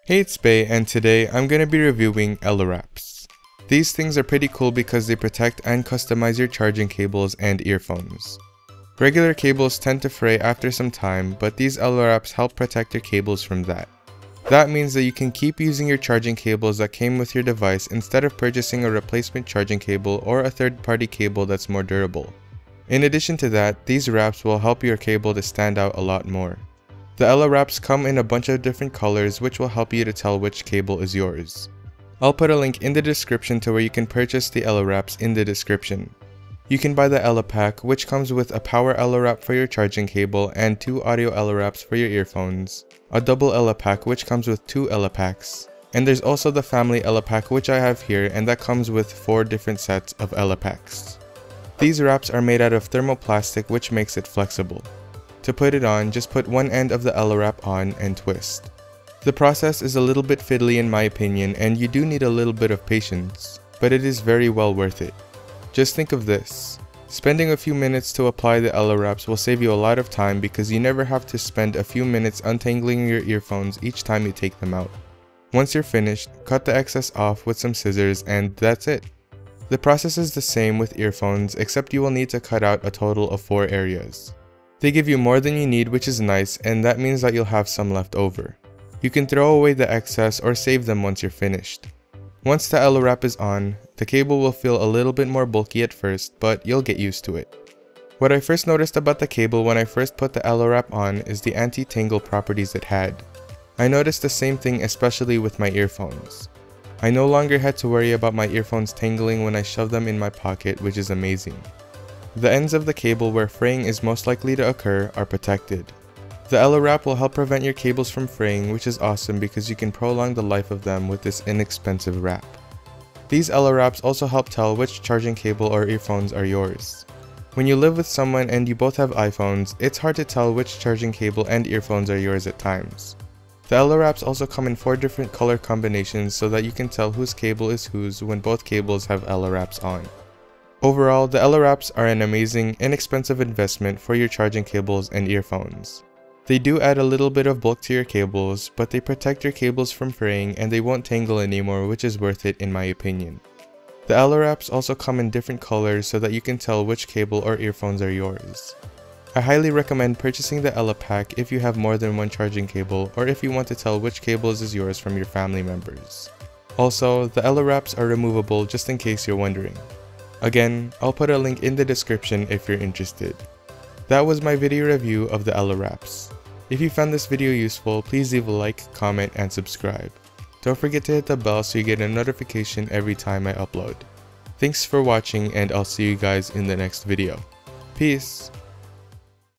Hey, it's Bey, and today I'm going to be reviewing eleWraps. These things are pretty cool because they protect and customize your charging cables and earphones. Regular cables tend to fray after some time, but these eleWraps help protect your cables from that. That means that you can keep using your charging cables that came with your device instead of purchasing a replacement charging cable or a third-party cable that's more durable. In addition to that, these wraps will help your cable to stand out a lot more. The eleWraps come in a bunch of different colors, which will help you to tell which cable is yours. I'll put a link in the description to where you can purchase the eleWraps in the description. You can buy the elePack, which comes with a power eleWrap for your charging cable and 2 audio eleWraps for your earphones, a double elePack which comes with 2 elePacks, and there's also the family elePack which I have here, and that comes with 4 different sets of elePacks. These wraps are made out of thermoplastic, which makes it flexible. To put it on, just put one end of the eleWrap on and twist. The process is a little bit fiddly in my opinion, and you do need a little bit of patience, but it is very well worth it. Just think of this. Spending a few minutes to apply the eleWraps will save you a lot of time because you never have to spend a few minutes untangling your earphones each time you take them out. Once you're finished, cut the excess off with some scissors and that's it. The process is the same with earphones, except you will need to cut out a total of 4 areas. They give you more than you need, which is nice, and that means that you'll have some left over. You can throw away the excess or save them once you're finished. Once the eleWrap is on, the cable will feel a little bit more bulky at first, but you'll get used to it. What I first noticed about the cable when I first put the eleWrap on is the anti-tangle properties it had. I noticed the same thing especially with my earphones. I no longer had to worry about my earphones tangling when I shove them in my pocket, which is amazing. The ends of the cable where fraying is most likely to occur are protected. The eleWrap will help prevent your cables from fraying, which is awesome because you can prolong the life of them with this inexpensive wrap. These eleWraps also help tell which charging cable or earphones are yours. When you live with someone and you both have iPhones, it's hard to tell which charging cable and earphones are yours at times. The eleWraps also come in 4 different color combinations so that you can tell whose cable is whose when both cables have eleWraps on. Overall, the eleWraps are an amazing, inexpensive investment for your charging cables and earphones. They do add a little bit of bulk to your cables, but they protect your cables from fraying and they won't tangle anymore, which is worth it in my opinion. The eleWraps also come in different colors so that you can tell which cable or earphones are yours. I highly recommend purchasing the elePack if you have more than one charging cable or if you want to tell which cables is yours from your family members. Also, the eleWraps are removable just in case you're wondering. Again, I'll put a link in the description if you're interested. That was my video review of the eleWraps. If you found this video useful, please leave a like, comment, and subscribe. Don't forget to hit the bell so you get a notification every time I upload. Thanks for watching, and I'll see you guys in the next video. Peace!